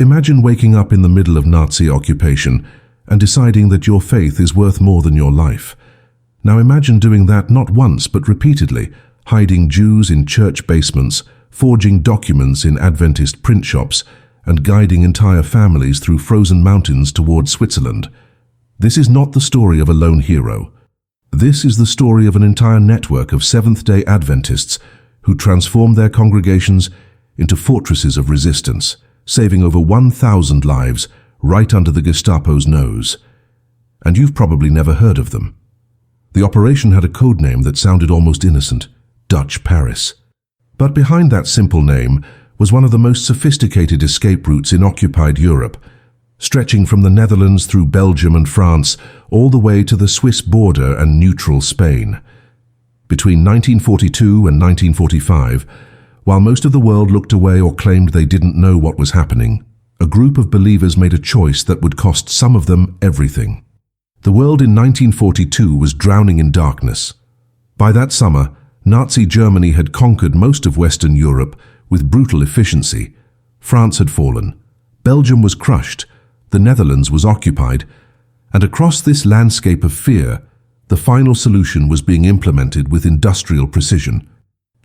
Imagine waking up in the middle of Nazi occupation and deciding that your faith is worth more than your life. Now imagine doing that not once but repeatedly, hiding Jews in church basements, forging documents in Adventist print shops, and guiding entire families through frozen mountains towards Switzerland. This is not the story of a lone hero. This is the story of an entire network of Seventh-day Adventists who transformed their congregations into fortresses of resistance, saving over 1,000 lives right under the Gestapo's nose. And you've probably never heard of them. The operation had a code name that sounded almost innocent: Dutch Paris. But behind that simple name was one of the most sophisticated escape routes in occupied Europe, stretching from the Netherlands through Belgium and France all the way to the Swiss border and neutral Spain. Between 1942 and 1945, while most of the world looked away or claimed they didn't know what was happening, a group of believers made a choice that would cost some of them everything. The world in 1942 was drowning in darkness. By that summer, Nazi Germany had conquered most of Western Europe with brutal efficiency. France had fallen, Belgium was crushed, the Netherlands was occupied, and across this landscape of fear, the final solution was being implemented with industrial precision.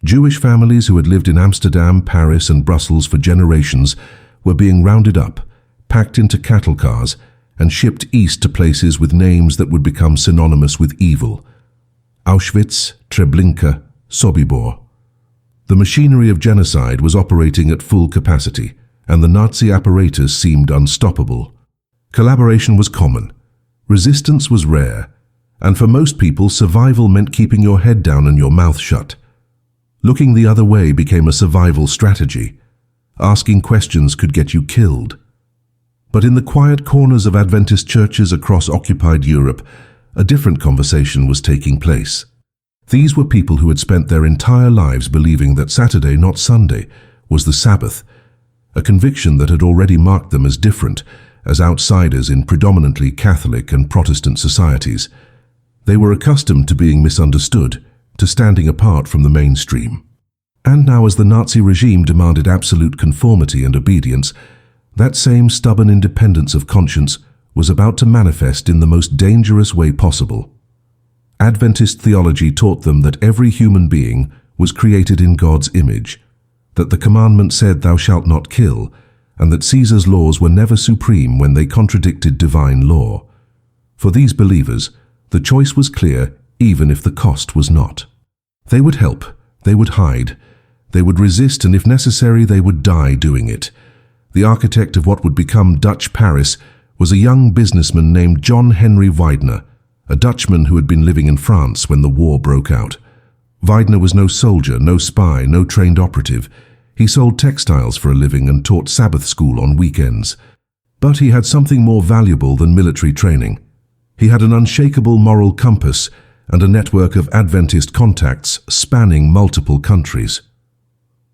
Jewish families who had lived in Amsterdam, Paris, and Brussels for generations were being rounded up, packed into cattle cars, and shipped east to places with names that would become synonymous with evil: Auschwitz, Treblinka, Sobibor. The machinery of genocide was operating at full capacity, and the Nazi apparatus seemed unstoppable. Collaboration was common, resistance was rare, and for most people survival meant keeping your head down and your mouth shut. Looking the other way became a survival strategy. Asking questions could get you killed. But in the quiet corners of Adventist churches across occupied Europe, a different conversation was taking place. These were people who had spent their entire lives believing that Saturday, not Sunday, was the Sabbath, a conviction that had already marked them as different, as outsiders in predominantly Catholic and Protestant societies. They were accustomed to being misunderstood, to standing apart from the mainstream. And now, as the Nazi regime demanded absolute conformity and obedience, that same stubborn independence of conscience was about to manifest in the most dangerous way possible. Adventist theology taught them that every human being was created in God's image, that the commandment said, "Thou shalt not kill," and that Caesar's laws were never supreme when they contradicted divine law. For these believers, the choice was clear, even if the cost was not. They would help, they would hide, they would resist, and if necessary, they would die doing it. The architect of what would become Dutch Paris was a young businessman named John Henry Weidner, a Dutchman who had been living in France when the war broke out. Weidner was no soldier, no spy, no trained operative. He sold textiles for a living and taught Sabbath school on weekends. But he had something more valuable than military training. He had an unshakable moral compass and a network of Adventist contacts spanning multiple countries.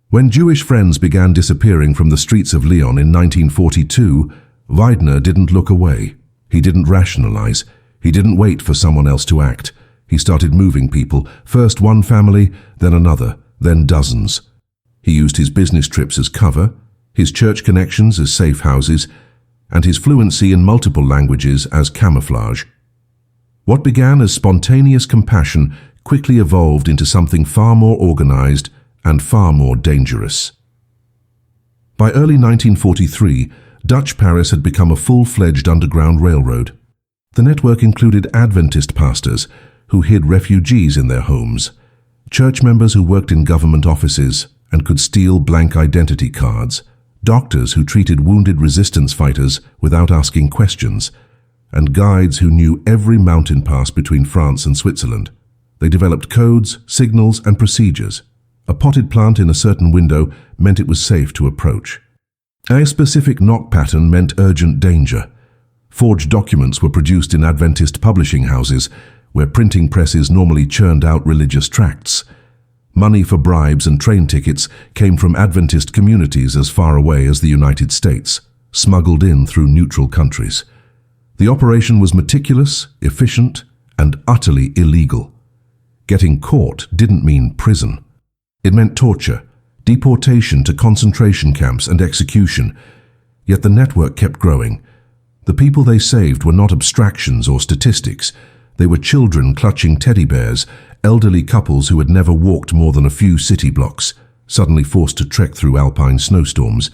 When Jewish friends began disappearing from the streets of Lyon in 1942, Weidner didn't look away. He didn't rationalize. He didn't wait for someone else to act. He started moving people, first one family, then another, then dozens. He used his business trips as cover, his church connections as safe houses, and his fluency in multiple languages as camouflage. What began as spontaneous compassion quickly evolved into something far more organized and far more dangerous. By early 1943, Dutch Paris had become a full-fledged underground railroad. The network included Adventist pastors who hid refugees in their homes, church members who worked in government offices and could steal blank identity cards, doctors who treated wounded resistance fighters without asking questions, and guides who knew every mountain pass between France and Switzerland. They developed codes, signals, and procedures. A potted plant in a certain window meant it was safe to approach. A specific knock pattern meant urgent danger. Forged documents were produced in Adventist publishing houses, where printing presses normally churned out religious tracts. Money for bribes and train tickets came from Adventist communities as far away as the United States, smuggled in through neutral countries. The operation was meticulous, efficient, and utterly illegal. Getting caught didn't mean prison. It meant torture, deportation to concentration camps, and execution. Yet the network kept growing. The people they saved were not abstractions or statistics. They were children clutching teddy bears, elderly couples who had never walked more than a few city blocks, suddenly forced to trek through Alpine snowstorms,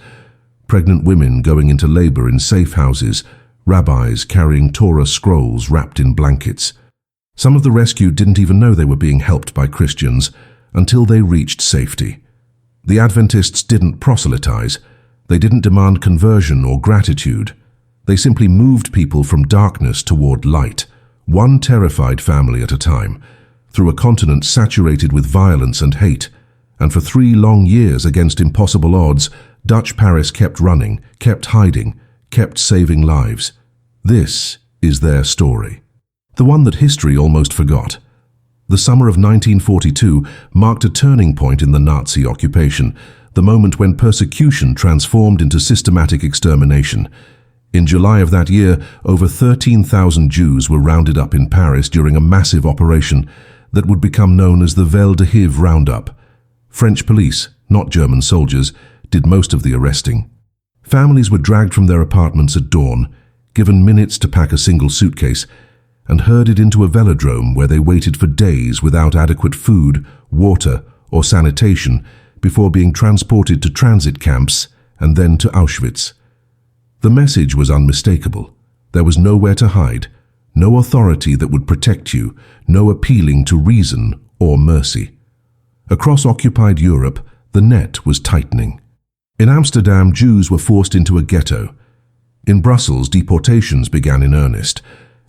pregnant women going into labor in safe houses, rabbis carrying Torah scrolls wrapped in blankets. Some of the rescued didn't even know they were being helped by Christians until they reached safety. The Adventists didn't proselytize. They didn't demand conversion or gratitude. They simply moved people from darkness toward light, one terrified family at a time, through a continent saturated with violence and hate. And for 3 long years, against impossible odds, Dutch Paris kept running, kept hiding, kept saving lives. This is their story. The one that history almost forgot. The summer of 1942 marked a turning point in the Nazi occupation, the moment when persecution transformed into systematic extermination. In July of that year, over 13,000 Jews were rounded up in Paris during a massive operation that would become known as the Vel de Hiv Roundup. French police, not German soldiers, did most of the arresting. Families were dragged from their apartments at dawn, given minutes to pack a single suitcase, and herded into a velodrome where they waited for days without adequate food, water, or sanitation before being transported to transit camps and then to Auschwitz. The message was unmistakable. There was nowhere to hide, no authority that would protect you, no appealing to reason or mercy. Across occupied Europe, the net was tightening. In Amsterdam, Jews were forced into a ghetto. In Brussels, deportations began in earnest.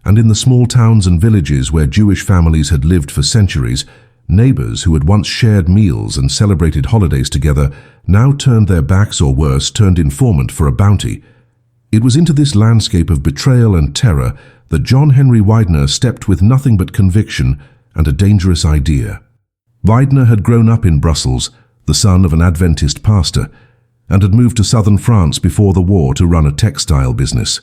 And in the small towns and villages where Jewish families had lived for centuries, neighbors who had once shared meals and celebrated holidays together now turned their backs or worse, turned informant for a bounty. It was into this landscape of betrayal and terror that John Henry Weidner stepped with nothing but conviction and a dangerous idea. Weidner had grown up in Brussels, the son of an Adventist pastor, and had moved to southern France before the war to run a textile business.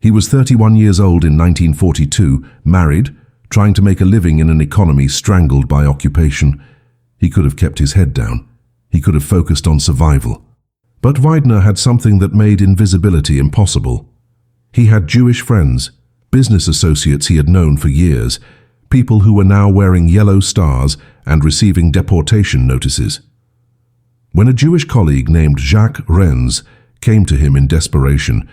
He was 31 years old in 1942, married, trying to make a living in an economy strangled by occupation. He could have kept his head down. He could have focused on survival. But Weidner had something that made invisibility impossible. He had Jewish friends, business associates he had known for years, people who were now wearing yellow stars and receiving deportation notices. When a Jewish colleague named Jacques Renz came to him in desperation,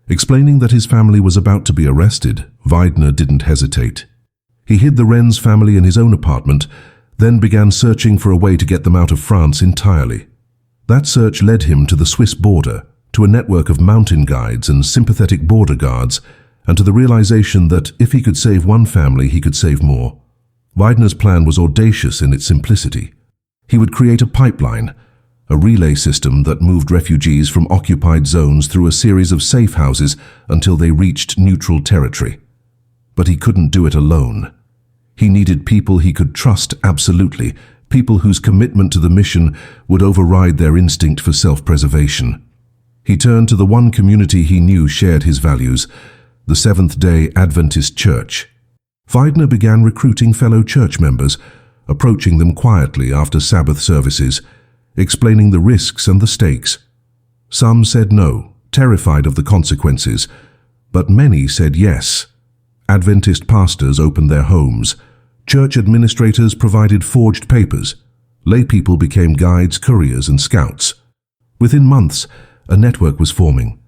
explaining that his family was about to be arrested, Weidner didn't hesitate. He hid the Renz family in his own apartment, then began searching for a way to get them out of France entirely. That search led him to the Swiss border, to a network of mountain guides and sympathetic border guards, and to the realization that if he could save one family, he could save more. Weidner's plan was audacious in its simplicity. He would create a pipeline, a relay system that moved refugees from occupied zones through a series of safe houses until they reached neutral territory. But he couldn't do it alone. He needed people he could trust absolutely, people whose commitment to the mission would override their instinct for self-preservation. He turned to the one community he knew shared his values, the Seventh-day Adventist Church. Weidner began recruiting fellow church members, approaching them quietly after Sabbath services, explaining the risks and the stakes. Some said no, terrified of the consequences, but many said yes. Adventist pastors opened their homes. Church administrators provided forged papers. Lay people became guides, couriers, and scouts. Within months, a network was forming,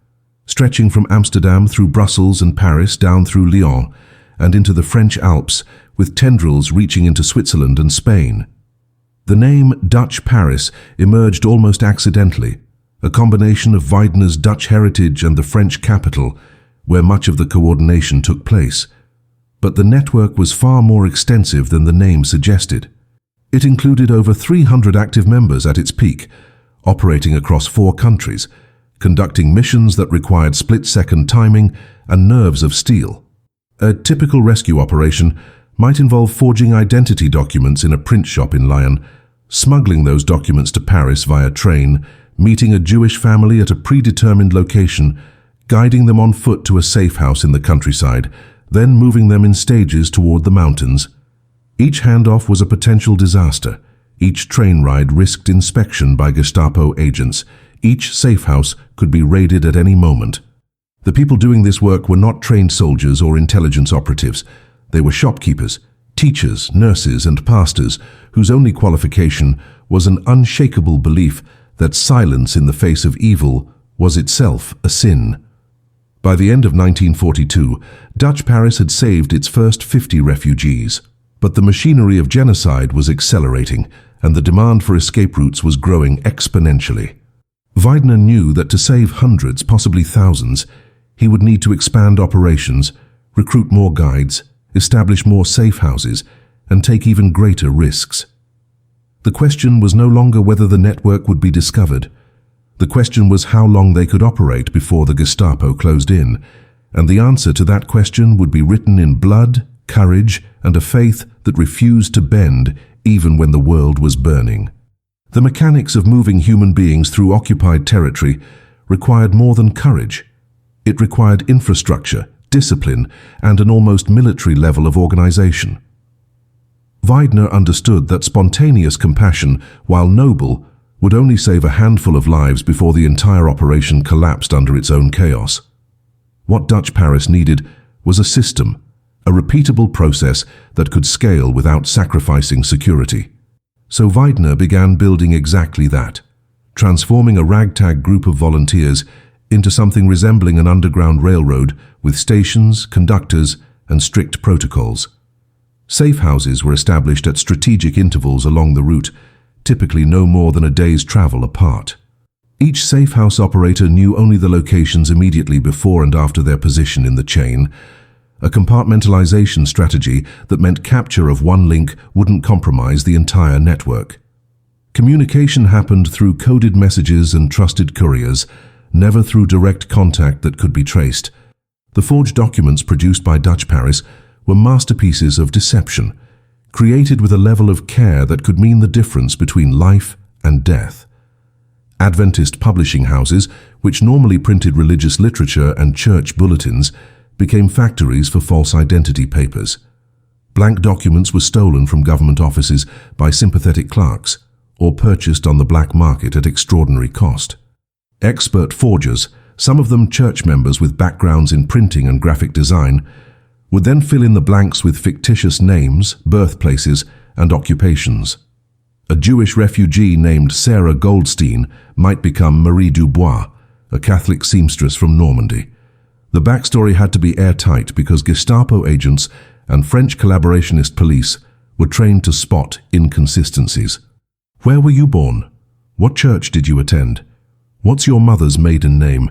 stretching from Amsterdam through Brussels and Paris down through Lyon and into the French Alps, with tendrils reaching into Switzerland and Spain. The name Dutch Paris emerged almost accidentally, a combination of Weidner's Dutch heritage and the French capital, where much of the coordination took place. But the network was far more extensive than the name suggested. It included over 300 active members at its peak, operating across 4 countries, conducting missions that required split-second timing and nerves of steel. A typical rescue operation might involve forging identity documents in a print shop in Lyon, smuggling those documents to Paris via train, meeting a Jewish family at a predetermined location, guiding them on foot to a safe house in the countryside, then moving them in stages toward the mountains. Each handoff was a potential disaster. Each train ride risked inspection by Gestapo agents. Each safe house could be raided at any moment. The people doing this work were not trained soldiers or intelligence operatives. They were shopkeepers, teachers, nurses, and pastors whose only qualification was an unshakable belief that silence in the face of evil was itself a sin. By the end of 1942, Dutch Paris had saved its first 50 refugees. But the machinery of genocide was accelerating, and the demand for escape routes was growing exponentially. Weidner knew that to save hundreds, possibly thousands, he would need to expand operations, recruit more guides, establish more safe houses, and take even greater risks. The question was no longer whether the network would be discovered. The question was how long they could operate before the Gestapo closed in, and the answer to that question would be written in blood, courage, and a faith that refused to bend even when the world was burning. The mechanics of moving human beings through occupied territory required more than courage. It required infrastructure, discipline, and an almost military level of organization. Weidner understood that spontaneous compassion, while noble, would only save a handful of lives before the entire operation collapsed under its own chaos. What Dutch Paris needed was a system, a repeatable process that could scale without sacrificing security. So Weidner began building exactly that, transforming a ragtag group of volunteers into something resembling an underground railroad with stations, conductors, and strict protocols. Safe houses were established at strategic intervals along the route, typically no more than a day's travel apart. Each safe house operator knew only the locations immediately before and after their position in the chain, a compartmentalization strategy that meant capture of one link wouldn't compromise the entire network. Communication happened through coded messages and trusted couriers, never through direct contact that could be traced. The forged documents produced by Dutch Paris were masterpieces of deception, created with a level of care that could mean the difference between life and death. Adventist publishing houses, which normally printed religious literature and church bulletins, became factories for false identity papers. Blank documents were stolen from government offices by sympathetic clerks or purchased on the black market at extraordinary cost. Expert forgers, some of them church members with backgrounds in printing and graphic design, would then fill in the blanks with fictitious names, birthplaces, and occupations. A Jewish refugee named Sarah Goldstein might become Marie Dubois, a Catholic seamstress from Normandy. The backstory had to be airtight because Gestapo agents and French collaborationist police were trained to spot inconsistencies. Where were you born? What church did you attend? What's your mother's maiden name?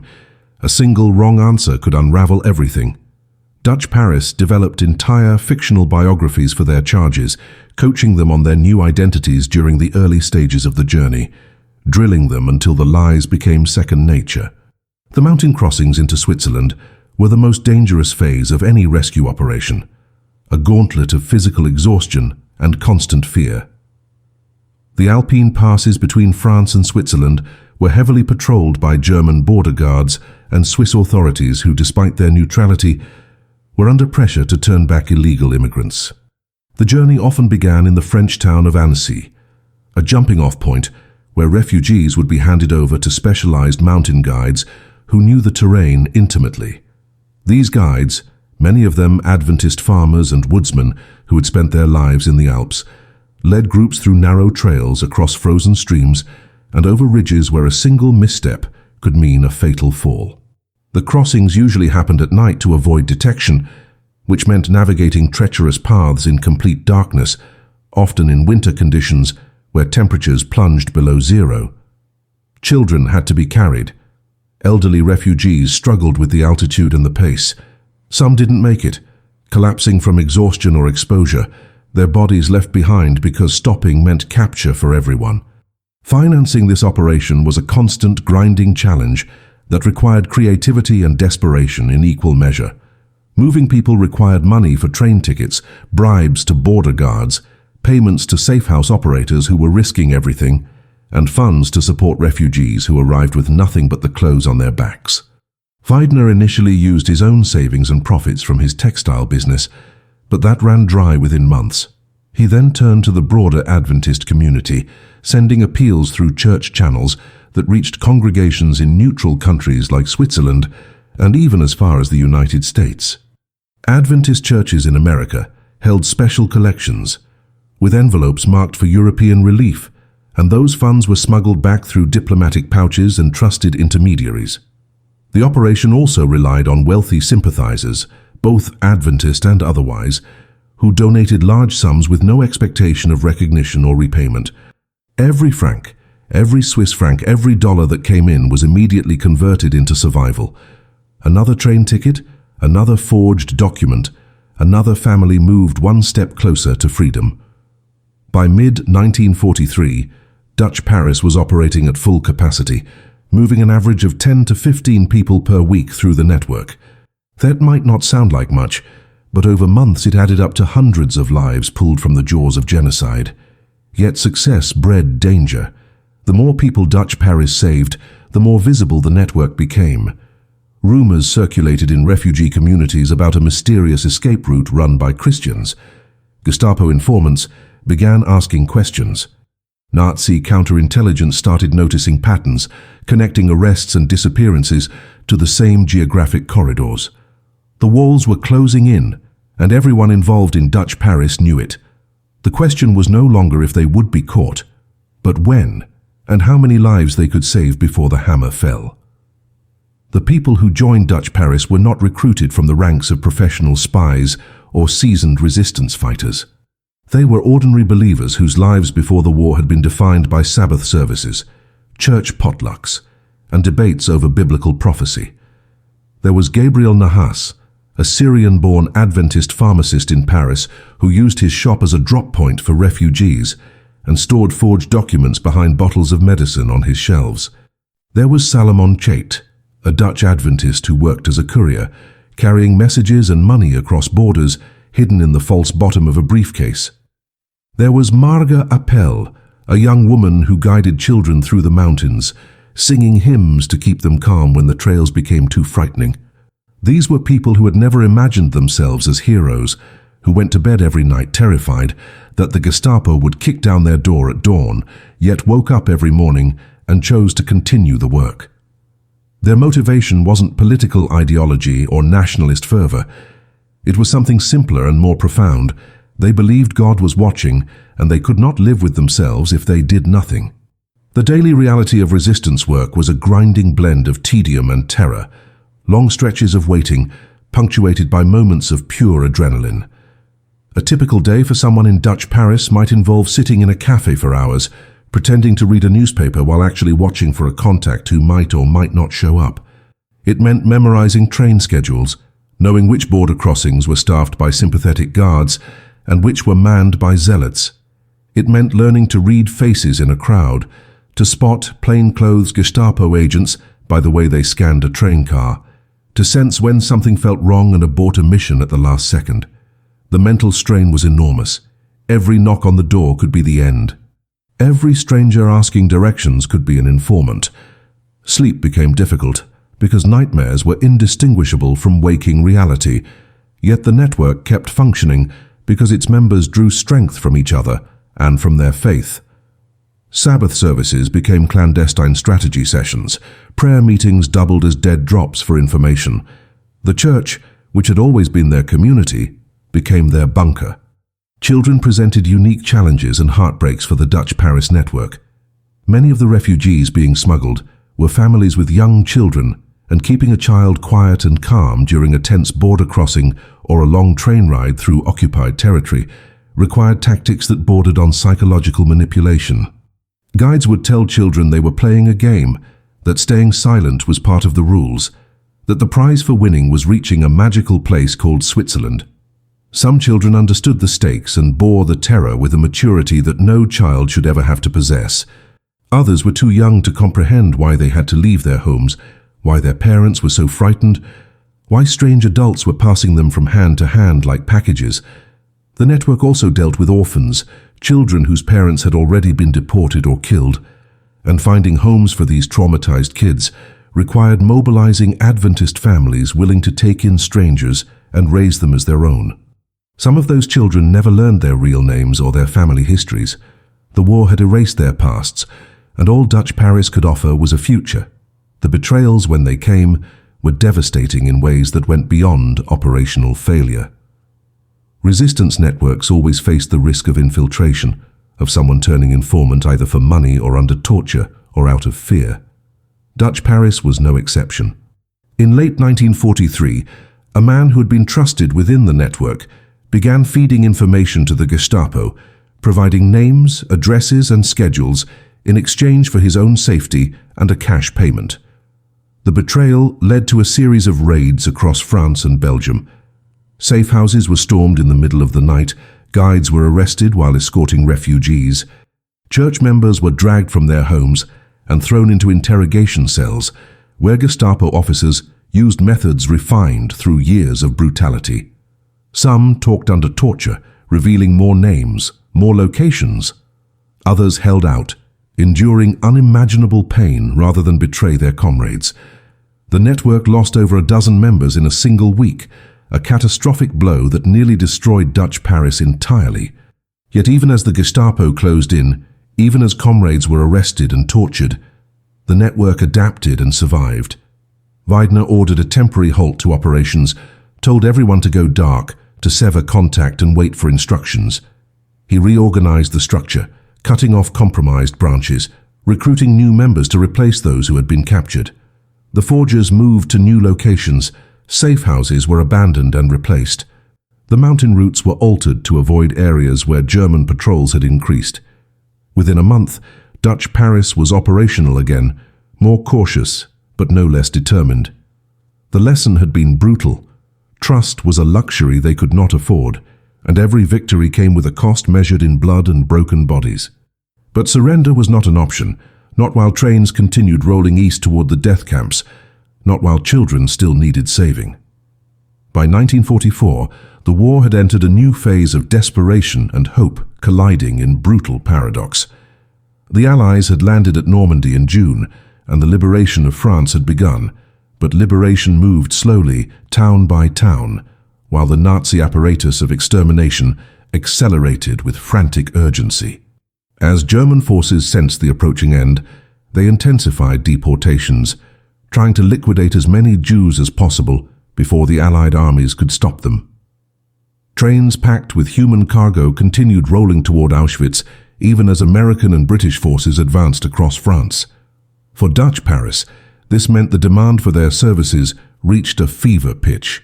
A single wrong answer could unravel everything. Dutch Paris developed entire fictional biographies for their charges, coaching them on their new identities during the early stages of the journey, drilling them until the lies became second nature. The mountain crossings into Switzerland were the most dangerous phase of any rescue operation, a gauntlet of physical exhaustion and constant fear. The Alpine passes between France and Switzerland were heavily patrolled by German border guards and Swiss authorities who, despite their neutrality, were under pressure to turn back illegal immigrants. The journey often began in the French town of Annecy, a jumping-off point where refugees would be handed over to specialized mountain guides who knew the terrain intimately. These guides, many of them Adventist farmers and woodsmen who had spent their lives in the Alps, led groups through narrow trails across frozen streams and over ridges where a single misstep could mean a fatal fall. The crossings usually happened at night to avoid detection, which meant navigating treacherous paths in complete darkness, often in winter conditions where temperatures plunged below zero. Children had to be carried. Elderly refugees struggled with the altitude and the pace. Some didn't make it, collapsing from exhaustion or exposure, their bodies left behind because stopping meant capture for everyone. Financing this operation was a constant grinding challenge that required creativity and desperation in equal measure. Moving people required money for train tickets, bribes to border guards, payments to safe house operators who were risking everything, and funds to support refugees who arrived with nothing but the clothes on their backs. Weidner initially used his own savings and profits from his textile business, but that ran dry within months. He then turned to the broader Adventist community, sending appeals through church channels that reached congregations in neutral countries like Switzerland and even as far as the United States. Adventist churches in America held special collections, with envelopes marked for European relief, and those funds were smuggled back through diplomatic pouches and trusted intermediaries. The operation also relied on wealthy sympathizers, both Adventist and otherwise, who donated large sums with no expectation of recognition or repayment. Every franc, every Swiss franc, every dollar that came in was immediately converted into survival. Another train ticket, another forged document, another family moved one step closer to freedom. By mid-1943, Dutch Paris was operating at full capacity, moving an average of 10 to 15 people per week through the network. That might not sound like much, but over months it added up to hundreds of lives pulled from the jaws of genocide. Yet success bred danger. The more people Dutch Paris saved, the more visible the network became. Rumors circulated in refugee communities about a mysterious escape route run by Christians. Gestapo informants began asking questions. Nazi counterintelligence started noticing patterns, connecting arrests and disappearances to the same geographic corridors. The walls were closing in, and everyone involved in Dutch Paris knew it. The question was no longer if they would be caught, but when, and how many lives they could save before the hammer fell. The people who joined Dutch Paris were not recruited from the ranks of professional spies or seasoned resistance fighters. They were ordinary believers whose lives before the war had been defined by Sabbath services, church potlucks, and debates over biblical prophecy. There was Gabriel Nahas, a Syrian-born Adventist pharmacist in Paris who used his shop as a drop point for refugees and stored forged documents behind bottles of medicine on his shelves. There was Salomon Chait, a Dutch Adventist who worked as a courier, carrying messages and money across borders hidden in the false bottom of a briefcase. There was Marga Appel, a young woman who guided children through the mountains, singing hymns to keep them calm when the trails became too frightening. These were people who had never imagined themselves as heroes, who went to bed every night terrified that the Gestapo would kick down their door at dawn, yet woke up every morning and chose to continue the work. Their motivation wasn't political ideology or nationalist fervor. It was something simpler and more profound. They believed God was watching, and they could not live with themselves if they did nothing. The daily reality of resistance work was a grinding blend of tedium and terror, long stretches of waiting, punctuated by moments of pure adrenaline. A typical day for someone in Dutch Paris might involve sitting in a cafe for hours, pretending to read a newspaper while actually watching for a contact who might or might not show up. It meant memorizing train schedules, knowing which border crossings were staffed by sympathetic guards and which were manned by zealots. It meant learning to read faces in a crowd, to spot plainclothes Gestapo agents by the way they scanned a train car, to sense when something felt wrong and abort a mission at the last second. The mental strain was enormous. Every knock on the door could be the end. Every stranger asking directions could be an informant. Sleep became difficult because nightmares were indistinguishable from waking reality, yet the network kept functioning because its members drew strength from each other and from their faith. Sabbath services became clandestine strategy sessions. Prayer meetings doubled as dead drops for information. The church, which had always been their community, became their bunker. Children presented unique challenges and heartbreaks for the Dutch Paris network. Many of the refugees being smuggled were families with young children, and keeping a child quiet and calm during a tense border crossing or a long train ride through occupied territory required tactics that bordered on psychological manipulation. Guides would tell children they were playing a game, that staying silent was part of the rules, that the prize for winning was reaching a magical place called Switzerland. Some children understood the stakes and bore the terror with a maturity that no child should ever have to possess. Others were too young to comprehend why they had to leave their homes, why their parents were so frightened, why strange adults were passing them from hand to hand like packages. The network also dealt with orphans, children whose parents had already been deported or killed, and finding homes for these traumatized kids required mobilizing Adventist families willing to take in strangers and raise them as their own. Some of those children never learned their real names or their family histories. The war had erased their pasts, and all Dutch Paris could offer was a future. The betrayals, when they came, were devastating in ways that went beyond operational failure. Resistance networks always faced the risk of infiltration, of someone turning informant either for money or under torture or out of fear. Dutch Paris was no exception. In late 1943, a man who had been trusted within the network began feeding information to the Gestapo, providing names, addresses, and schedules in exchange for his own safety and a cash payment. The betrayal led to a series of raids across France and Belgium. Safe houses were stormed in the middle of the night, guides were arrested while escorting refugees, church members were dragged from their homes and thrown into interrogation cells, where Gestapo officers used methods refined through years of brutality. Some talked under torture, revealing more names, more locations. Others held out, enduring unimaginable pain rather than betray their comrades. The network lost over a dozen members in a single week, a catastrophic blow that nearly destroyed Dutch Paris entirely. Yet even as the Gestapo closed in, even as comrades were arrested and tortured, the network adapted and survived. Weidner ordered a temporary halt to operations, told everyone to go dark, to sever contact and wait for instructions. He reorganized the structure, cutting off compromised branches, recruiting new members to replace those who had been captured. The forgers moved to new locations, safe houses were abandoned and replaced. The mountain routes were altered to avoid areas where German patrols had increased. Within a month, Dutch Paris was operational again, more cautious, but no less determined. The lesson had been brutal. Trust was a luxury they could not afford, and every victory came with a cost measured in blood and broken bodies. But surrender was not an option, not while trains continued rolling east toward the death camps, not while children still needed saving. By 1944, the war had entered a new phase of desperation and hope colliding in brutal paradox. The Allies had landed at Normandy in June, and the liberation of France had begun, but liberation moved slowly, town by town, while the Nazi apparatus of extermination accelerated with frantic urgency. As German forces sensed the approaching end, they intensified deportations, trying to liquidate as many Jews as possible before the Allied armies could stop them. Trains packed with human cargo continued rolling toward Auschwitz, even as American and British forces advanced across France. For Dutch Paris, this meant the demand for their services reached a fever pitch.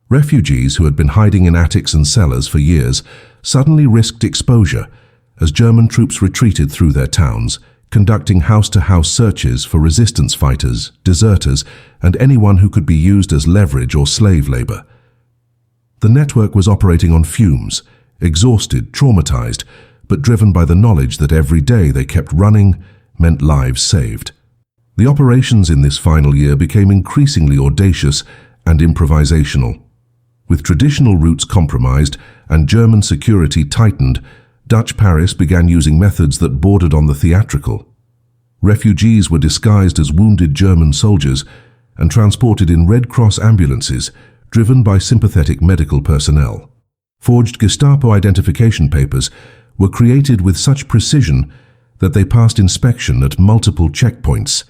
Refugees who had been hiding in attics and cellars for years suddenly risked exposure as German troops retreated through their towns, conducting house-to-house searches for resistance fighters, deserters, and anyone who could be used as leverage or slave labor. The network was operating on fumes, exhausted, traumatized, but driven by the knowledge that every day they kept running meant lives saved. The operations in this final year became increasingly audacious and improvisational. With traditional routes compromised and German security tightened, Dutch Paris began using methods that bordered on the theatrical. Refugees were disguised as wounded German soldiers and transported in Red Cross ambulances driven by sympathetic medical personnel. Forged Gestapo identification papers were created with such precision that they passed inspection at multiple checkpoints.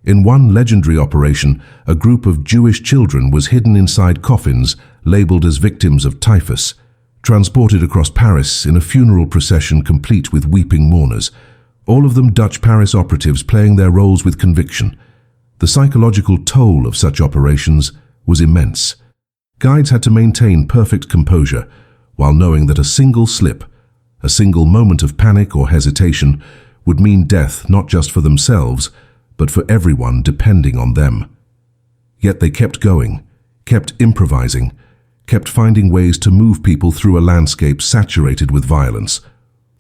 In one legendary operation, a group of Jewish children was hidden inside coffins labeled as victims of typhus, transported across Paris in a funeral procession complete with weeping mourners, all of them Dutch Paris operatives playing their roles with conviction. The psychological toll of such operations was immense. Guides had to maintain perfect composure while knowing that a single slip, a single moment of panic or hesitation would mean death not just for themselves, but for everyone depending on them. Yet they kept going, kept improvising, kept finding ways to move people through a landscape saturated with violence.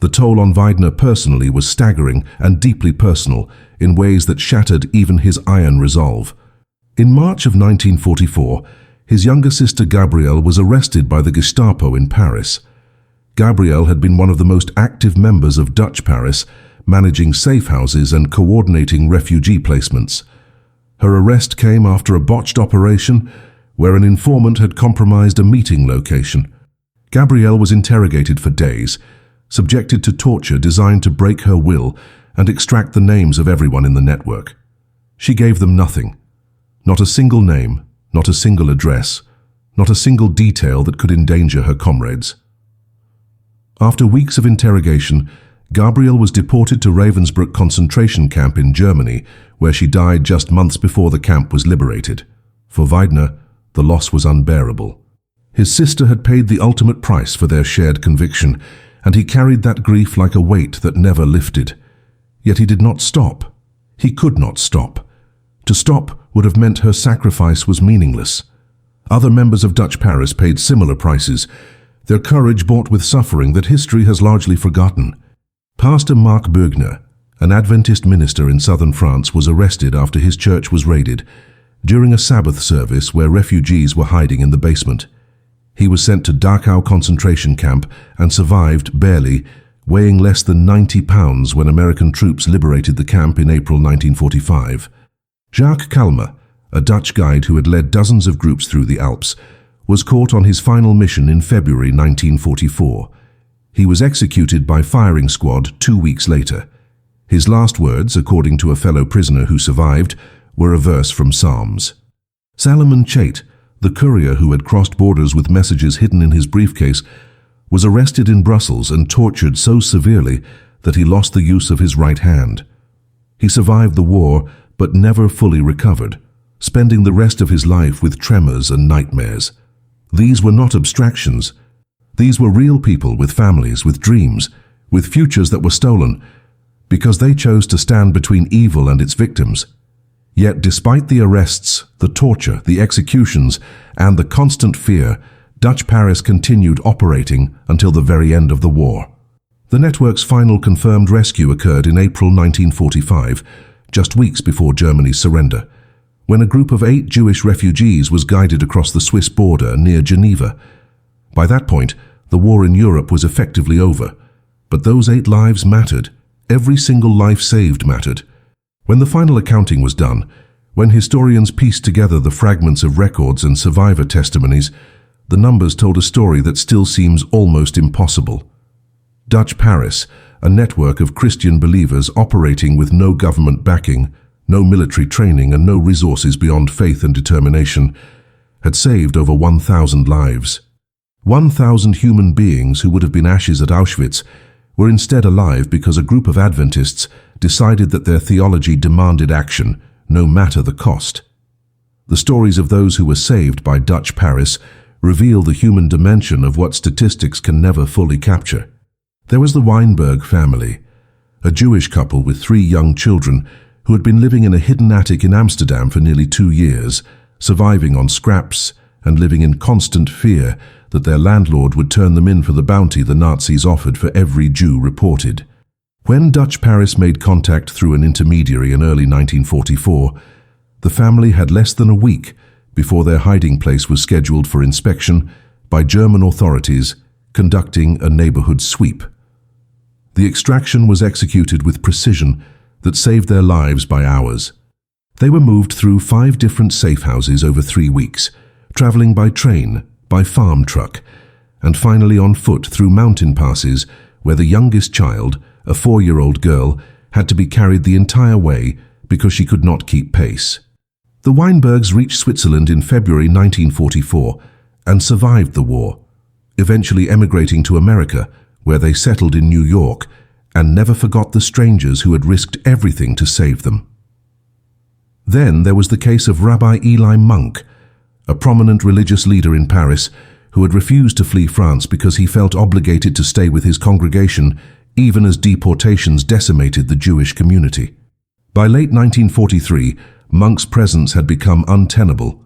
The toll on Weidner personally was staggering and deeply personal in ways that shattered even his iron resolve. In March of 1944, his younger sister Gabrielle was arrested by the Gestapo in Paris. Gabrielle had been one of the most active members of Dutch Paris, managing safe houses and coordinating refugee placements. Her arrest came after a botched operation where an informant had compromised a meeting location. Gabrielle was interrogated for days, subjected to torture designed to break her will, and extract the names of everyone in the network. She gave them nothing. Not a single name, not a single address, not a single detail that could endanger her comrades. After weeks of interrogation, Gabriel was deported to Ravensbrück concentration camp in Germany, where she died just months before the camp was liberated. For Weidner, the loss was unbearable. His sister had paid the ultimate price for their shared conviction, and he carried that grief like a weight that never lifted. Yet he did not stop. He could not stop. To stop would have meant her sacrifice was meaningless. Other members of Dutch Paris paid similar prices, their courage bought with suffering that history has largely forgotten. Pastor Marc Bergner, an Adventist minister in southern France, was arrested after his church was raided during a Sabbath service where refugees were hiding in the basement. He was sent to Dachau concentration camp and survived barely, weighing less than 90 pounds when American troops liberated the camp in April 1945. Jacques Calmer, a Dutch guide who had led dozens of groups through the Alps, was caught on his final mission in February 1944. He was executed by firing squad 2 weeks later. His last words, according to a fellow prisoner who survived, were a verse from Psalms. Salomon Chait, the courier who had crossed borders with messages hidden in his briefcase, was arrested in Brussels and tortured so severely that he lost the use of his right hand. He survived the war but never fully recovered, spending the rest of his life with tremors and nightmares. These were not abstractions. These were real people with families, with dreams, with futures that were stolen, because they chose to stand between evil and its victims. Yet despite the arrests, the torture, the executions, and the constant fear, Dutch Paris continued operating until the very end of the war. The network's final confirmed rescue occurred in April 1945, just weeks before Germany's surrender, when a group of 8 Jewish refugees was guided across the Swiss border near Geneva. By that point, the war in Europe was effectively over, but those 8 lives mattered. Every single life saved mattered. When the final accounting was done, when historians pieced together the fragments of records and survivor testimonies, the numbers told a story that still seems almost impossible. Dutch Paris, a network of Christian believers operating with no government backing, no military training, and no resources beyond faith and determination, had saved over 1,000 lives. 1,000 human beings who would have been ashes at Auschwitz were instead alive because a group of Adventists decided that their theology demanded action, no matter the cost. The stories of those who were saved by Dutch Paris reveal the human dimension of what statistics can never fully capture. There was the Weinberg family, a Jewish couple with 3 young children who had been living in a hidden attic in Amsterdam for nearly 2 years, surviving on scraps and living in constant fear that their landlord would turn them in for the bounty the Nazis offered for every Jew reported. When Dutch Paris made contact through an intermediary in early 1944, the family had less than a week before their hiding place was scheduled for inspection by German authorities conducting a neighborhood sweep. The extraction was executed with precision that saved their lives by hours. They were moved through 5 different safe houses over 3 weeks, traveling by train, by farm truck, and finally on foot through mountain passes where the youngest child, a 4-year-old girl, had to be carried the entire way because she could not keep pace. The Weinbergs reached Switzerland in February 1944 and survived the war, eventually emigrating to America, where they settled in New York and never forgot the strangers who had risked everything to save them. Then there was the case of Rabbi Eli Monk, a prominent religious leader in Paris who had refused to flee France because he felt obligated to stay with his congregation even as deportations decimated the Jewish community. By late 1943, Monk's presence had become untenable.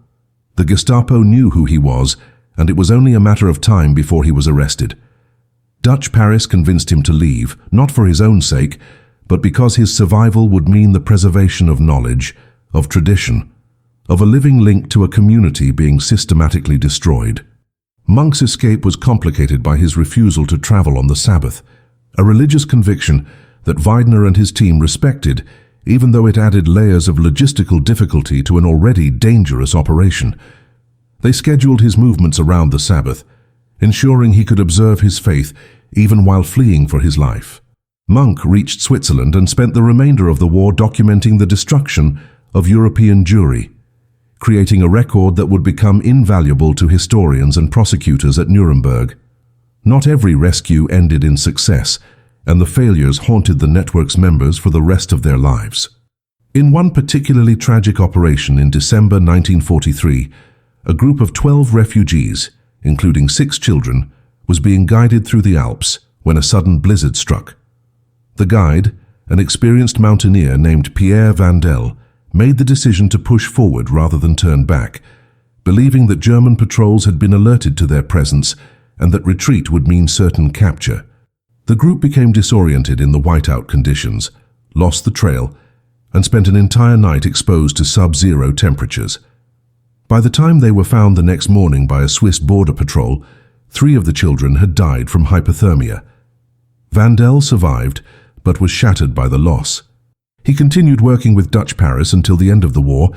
The Gestapo knew who he was, and it was only a matter of time before he was arrested. Dutch Paris convinced him to leave, not for his own sake, but because his survival would mean the preservation of knowledge, of tradition, of a living link to a community being systematically destroyed. Monk's escape was complicated by his refusal to travel on the Sabbath, a religious conviction that Weidner and his team respected, even though it added layers of logistical difficulty to an already dangerous operation. They scheduled his movements around the Sabbath, ensuring he could observe his faith even while fleeing for his life. Monk reached Switzerland and spent the remainder of the war documenting the destruction of European Jewry, creating a record that would become invaluable to historians and prosecutors at Nuremberg. Not every rescue ended in success, and the failures haunted the network's members for the rest of their lives. In one particularly tragic operation in December 1943, a group of 12 refugees, including 6 children, was being guided through the Alps when a sudden blizzard struck. The guide, an experienced mountaineer named Pierre Vandel, made the decision to push forward rather than turn back, believing that German patrols had been alerted to their presence and that retreat would mean certain capture. The group became disoriented in the whiteout conditions, lost the trail, and spent an entire night exposed to sub-zero temperatures. By the time they were found the next morning by a Swiss border patrol, 3 of the children had died from hypothermia. Vandel survived, but was shattered by the loss. He continued working with Dutch Paris until the end of the war,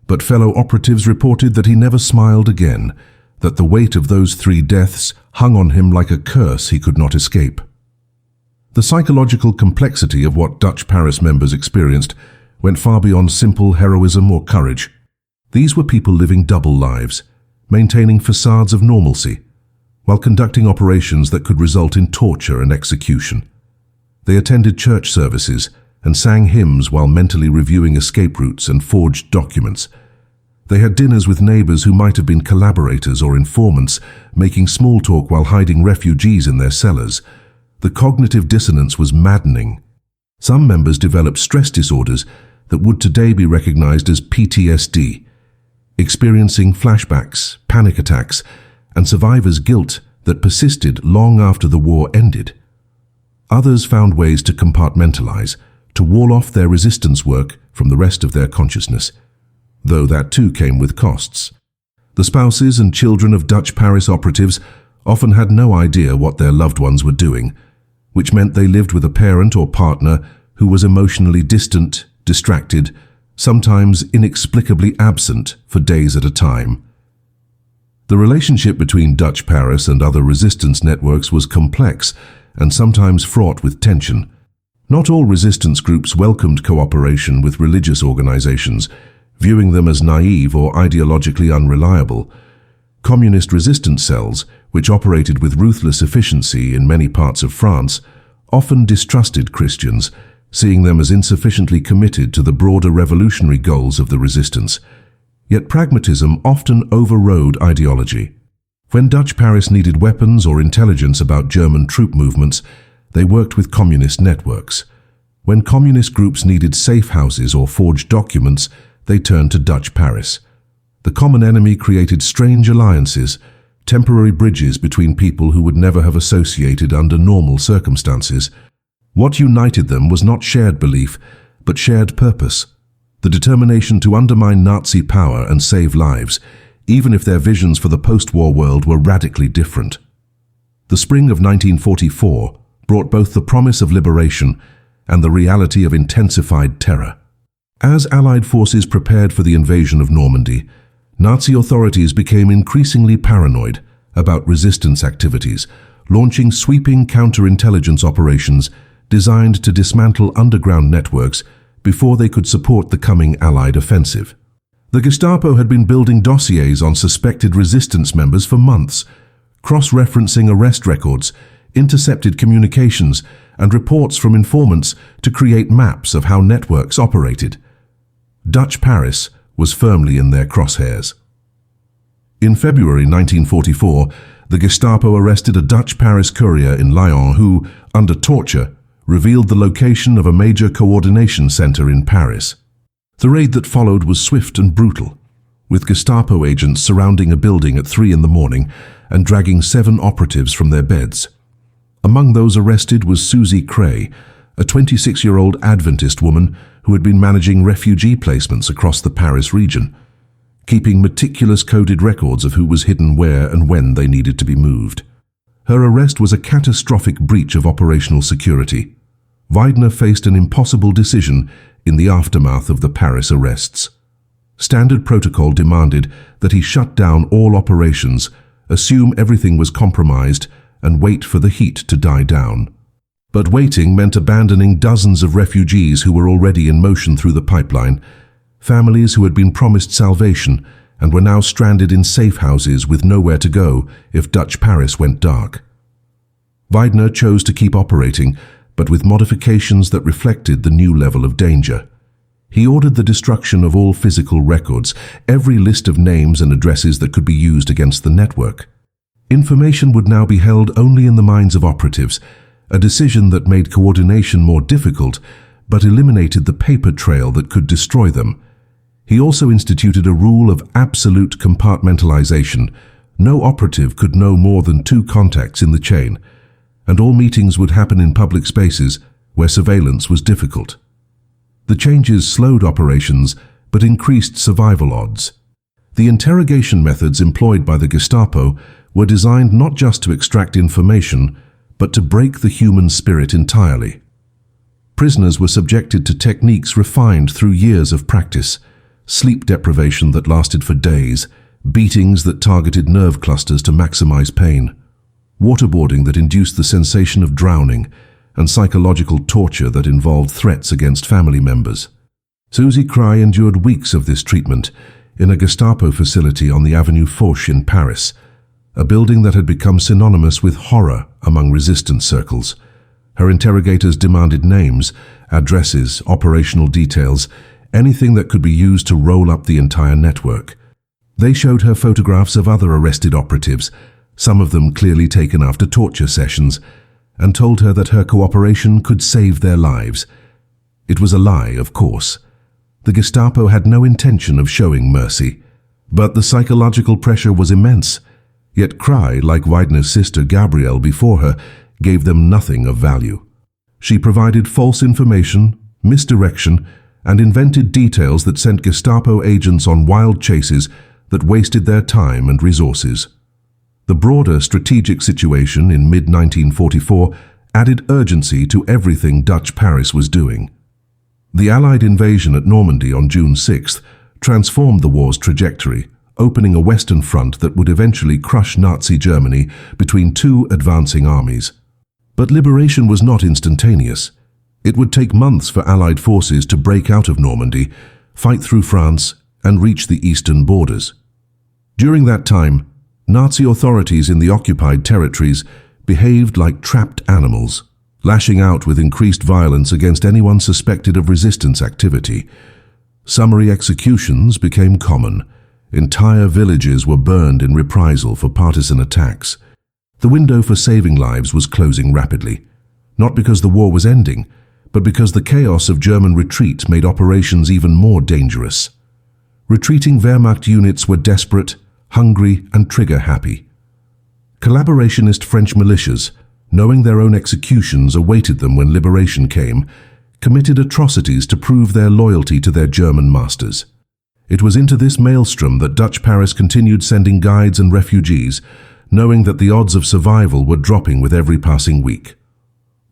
but fellow operatives reported that he never smiled again, that the weight of those 3 deaths hung on him like a curse he could not escape. The psychological complexity of what Dutch Paris members experienced went far beyond simple heroism or courage. These were people living double lives, maintaining facades of normalcy, while conducting operations that could result in torture and execution. They attended church services and sang hymns while mentally reviewing escape routes and forged documents. They had dinners with neighbors who might have been collaborators or informants, making small talk while hiding refugees in their cellars. The cognitive dissonance was maddening. Some members developed stress disorders that would today be recognized as PTSD, experiencing flashbacks, panic attacks, and survivors' guilt that persisted long after the war ended. Others found ways to compartmentalize, to wall off their resistance work from the rest of their consciousness, though that too came with costs. The spouses and children of Dutch Paris operatives often had no idea what their loved ones were doing, which meant they lived with a parent or partner who was emotionally distant, distracted, sometimes inexplicably absent for days at a time. The relationship between Dutch Paris and other resistance networks was complex and sometimes fraught with tension. Not all resistance groups welcomed cooperation with religious organizations, viewing them as naive or ideologically unreliable. Communist resistance cells, which operated with ruthless efficiency in many parts of France, often distrusted Christians, seeing them as insufficiently committed to the broader revolutionary goals of the resistance. Yet pragmatism often overrode ideology. When Dutch Paris needed weapons or intelligence about German troop movements, they worked with communist networks. When communist groups needed safe houses or forged documents, they turned to Dutch Paris. The common enemy created strange alliances, temporary bridges between people who would never have associated under normal circumstances. What united them was not shared belief, but shared purpose, the determination to undermine Nazi power and save lives, even if their visions for the post-war world were radically different. The spring of 1944 brought both the promise of liberation and the reality of intensified terror. As Allied forces prepared for the invasion of Normandy, Nazi authorities became increasingly paranoid about resistance activities, launching sweeping counterintelligence operations designed to dismantle underground networks before they could support the coming Allied offensive. The Gestapo had been building dossiers on suspected resistance members for months, cross-referencing arrest records, intercepted communications, and reports from informants to create maps of how networks operated. Dutch Paris was firmly in their crosshairs. In February 1944, the Gestapo arrested a Dutch Paris courier in Lyon who, under torture, revealed the location of a major coordination center in Paris. The raid that followed was swift and brutal, with Gestapo agents surrounding a building at 3 in the morning and dragging 7 operatives from their beds. Among those arrested was Susie Cray, a 26-year-old Adventist woman who had been managing refugee placements across the Paris region, keeping meticulous coded records of who was hidden where and when they needed to be moved. Her arrest was a catastrophic breach of operational security. Weidner faced an impossible decision in the aftermath of the Paris arrests. Standard protocol demanded that he shut down all operations, assume everything was compromised, and wait for the heat to die down. But waiting meant abandoning dozens of refugees who were already in motion through the pipeline, families who had been promised salvation and were now stranded in safe houses with nowhere to go if Dutch Paris went dark. Weidner chose to keep operating, but with modifications that reflected the new level of danger. He ordered the destruction of all physical records, every list of names and addresses that could be used against the network. Information would now be held only in the minds of operatives, a decision that made coordination more difficult, but eliminated the paper trail that could destroy them. He also instituted a rule of absolute compartmentalization. No operative could know more than 2 contacts in the chain, and all meetings would happen in public spaces where surveillance was difficult. The changes slowed operations, but increased survival odds. The interrogation methods employed by the Gestapo were designed not just to extract information, but to break the human spirit entirely. Prisoners were subjected to techniques refined through years of practice, sleep deprivation that lasted for days, beatings that targeted nerve clusters to maximize pain, waterboarding that induced the sensation of drowning, and psychological torture that involved threats against family members. Susie Cry endured weeks of this treatment in a Gestapo facility on the Avenue Foch in Paris, a building that had become synonymous with horror among resistance circles. Her interrogators demanded names, addresses, operational details, anything that could be used to roll up the entire network. They showed her photographs of other arrested operatives, some of them clearly taken after torture sessions, and told her that her cooperation could save their lives. It was a lie, of course. The Gestapo had no intention of showing mercy, but the psychological pressure was immense. Yet Cry, like Weidner's sister Gabrielle before her, gave them nothing of value. She provided false information, misdirection, and invented details that sent Gestapo agents on wild chases that wasted their time and resources. The broader strategic situation in mid-1944 added urgency to everything Dutch Paris was doing. The Allied invasion at Normandy on June 6th transformed the war's trajectory, opening a Western front that would eventually crush Nazi Germany between 2 advancing armies. But liberation was not instantaneous. It would take months for Allied forces to break out of Normandy, fight through France, and reach the eastern borders. During that time, Nazi authorities in the occupied territories behaved like trapped animals, lashing out with increased violence against anyone suspected of resistance activity. Summary executions became common. Entire villages were burned in reprisal for partisan attacks. The window for saving lives was closing rapidly, not because the war was ending, but because the chaos of German retreat made operations even more dangerous. Retreating Wehrmacht units were desperate, hungry, and trigger-happy. Collaborationist French militias, knowing their own executions awaited them when liberation came, committed atrocities to prove their loyalty to their German masters. It was into this maelstrom that Dutch Paris continued sending guides and refugees, knowing that the odds of survival were dropping with every passing week.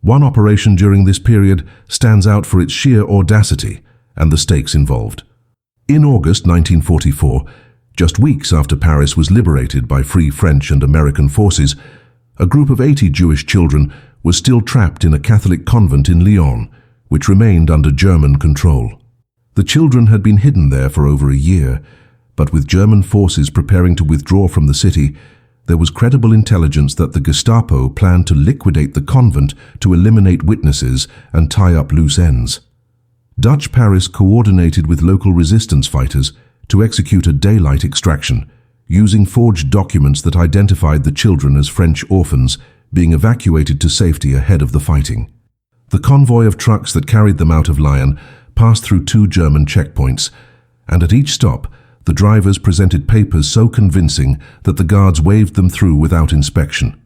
One operation during this period stands out for its sheer audacity and the stakes involved. In August 1944, just weeks after Paris was liberated by Free French and American forces, a group of 80 Jewish children was still trapped in a Catholic convent in Lyon, which remained under German control. The children had been hidden there for over a year, but with German forces preparing to withdraw from the city, there was credible intelligence that the Gestapo planned to liquidate the convent to eliminate witnesses and tie up loose ends. Dutch Paris coordinated with local resistance fighters to execute a daylight extraction, using forged documents that identified the children as French orphans being evacuated to safety ahead of the fighting. The convoy of trucks that carried them out of Lyon passed through 2 German checkpoints, and at each stop, the drivers presented papers so convincing that the guards waved them through without inspection.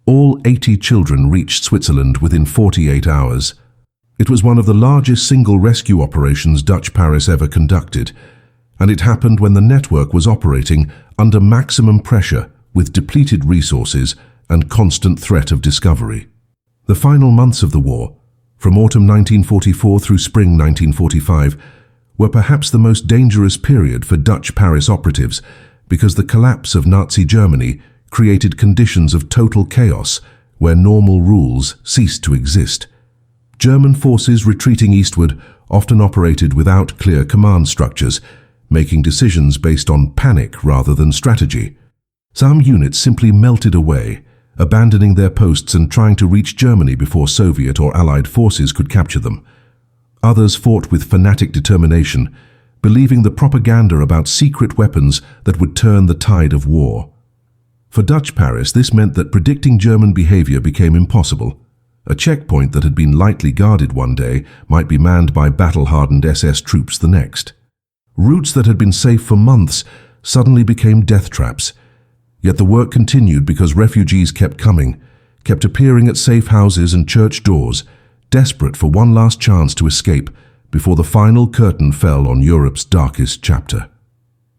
All 80 children reached Switzerland within 48 hours. It was one of the largest single rescue operations Dutch Paris ever conducted, and it happened when the network was operating under maximum pressure with depleted resources and constant threat of discovery. The final months of the war, from autumn 1944 through spring 1945, were perhaps the most dangerous period for Dutch Paris operatives because the collapse of Nazi Germany created conditions of total chaos where normal rules ceased to exist. German forces retreating eastward often operated without clear command structures, making decisions based on panic rather than strategy. Some units simply melted away, abandoning their posts and trying to reach Germany before Soviet or Allied forces could capture them. Others fought with fanatic determination, believing the propaganda about secret weapons that would turn the tide of war. For Dutch Paris, this meant that predicting German behavior became impossible. A checkpoint that had been lightly guarded one day might be manned by battle-hardened SS troops the next. Routes that had been safe for months suddenly became death traps. Yet the work continued because refugees kept coming, kept appearing at safe houses and church doors, desperate for one last chance to escape before the final curtain fell on Europe's darkest chapter.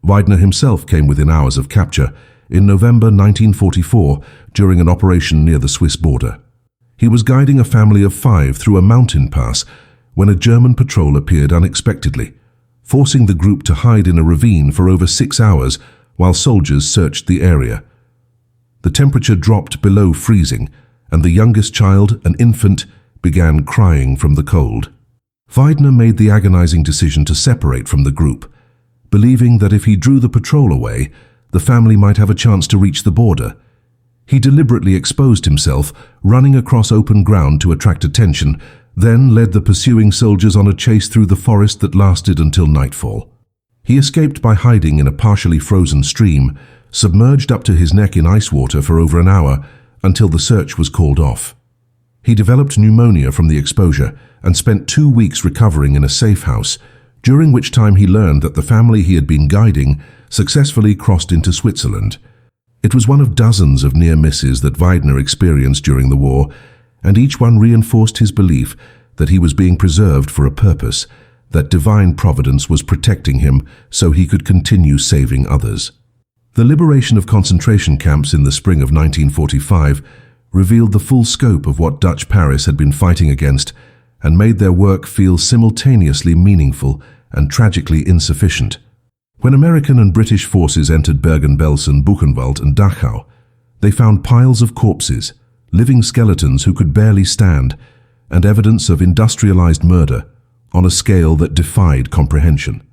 Weidner himself came within hours of capture in November 1944 during an operation near the Swiss border. He was guiding a family of 5 through a mountain pass when a German patrol appeared unexpectedly, forcing the group to hide in a ravine for over 6 hours while soldiers searched the area. The temperature dropped below freezing, and the youngest child, an infant, began crying from the cold. Weidner made the agonizing decision to separate from the group, believing that if he drew the patrol away, the family might have a chance to reach the border. He deliberately exposed himself, running across open ground to attract attention, then led the pursuing soldiers on a chase through the forest that lasted until nightfall. He escaped by hiding in a partially frozen stream, submerged up to his neck in ice water for over an hour until the search was called off. He developed pneumonia from the exposure and spent 2 weeks recovering in a safe house, during which time he learned that the family he had been guiding successfully crossed into Switzerland. It was one of dozens of near misses that Weidner experienced during the war, and each one reinforced his belief that he was being preserved for a purpose, that divine providence was protecting him so he could continue saving others. The liberation of concentration camps in the spring of 1945 revealed the full scope of what Dutch Paris had been fighting against and made their work feel simultaneously meaningful and tragically insufficient. When American and British forces entered Bergen-Belsen, Buchenwald and Dachau, they found piles of corpses, living skeletons who could barely stand, and evidence of industrialized murder on a scale that defied comprehension.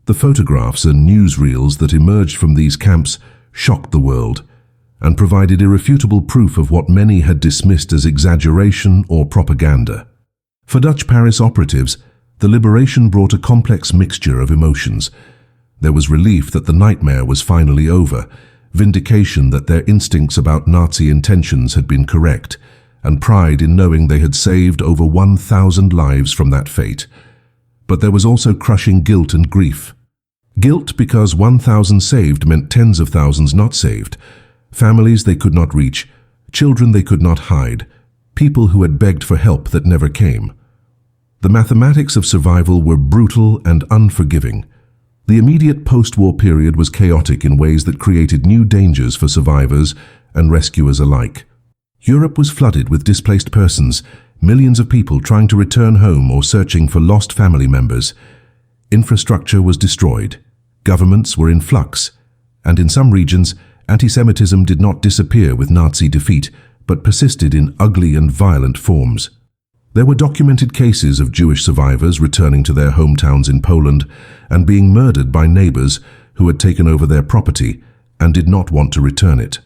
The photographs and newsreels that emerged from these camps shocked the world and provided irrefutable proof of what many had dismissed as exaggeration or propaganda. For Dutch Paris operatives, the liberation brought a complex mixture of emotions. There was relief that the nightmare was finally over, vindication that their instincts about Nazi intentions had been correct, and pride in knowing they had saved over 1,000 lives from that fate. But there was also crushing guilt and grief. Guilt because 1,000 saved meant tens of thousands not saved, families they could not reach, children they could not hide, people who had begged for help that never came. The mathematics of survival were brutal and unforgiving. The immediate post-war period was chaotic in ways that created new dangers for survivors and rescuers alike. Europe was flooded with displaced persons, millions of people trying to return home or searching for lost family members. Infrastructure was destroyed, governments were in flux, and in some regions, anti-Semitism did not disappear with Nazi defeat, but persisted in ugly and violent forms. There were documented cases of Jewish survivors returning to their hometowns in Poland and being murdered by neighbors who had taken over their property and did not want to return it.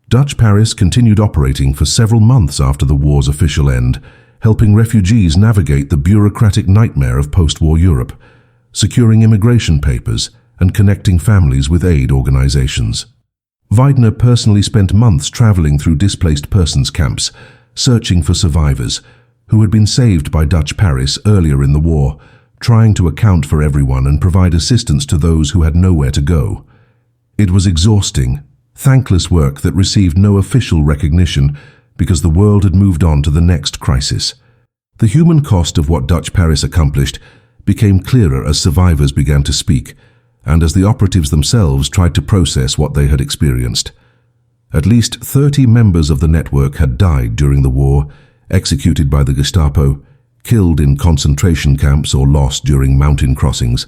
Dutch Paris continued operating for several months after the war's official end, helping refugees navigate the bureaucratic nightmare of post-war Europe, securing immigration papers and connecting families with aid organizations. Weidner personally spent months traveling through displaced persons camps, searching for survivors who had been saved by Dutch Paris earlier in the war, trying to account for everyone and provide assistance to those who had nowhere to go. It was exhausting, thankless work that received no official recognition because the world had moved on to the next crisis. The human cost of what Dutch Paris accomplished became clearer as survivors began to speak, and as the operatives themselves tried to process what they had experienced. At least 30 members of the network had died during the war, executed by the Gestapo, killed in concentration camps or lost during mountain crossings.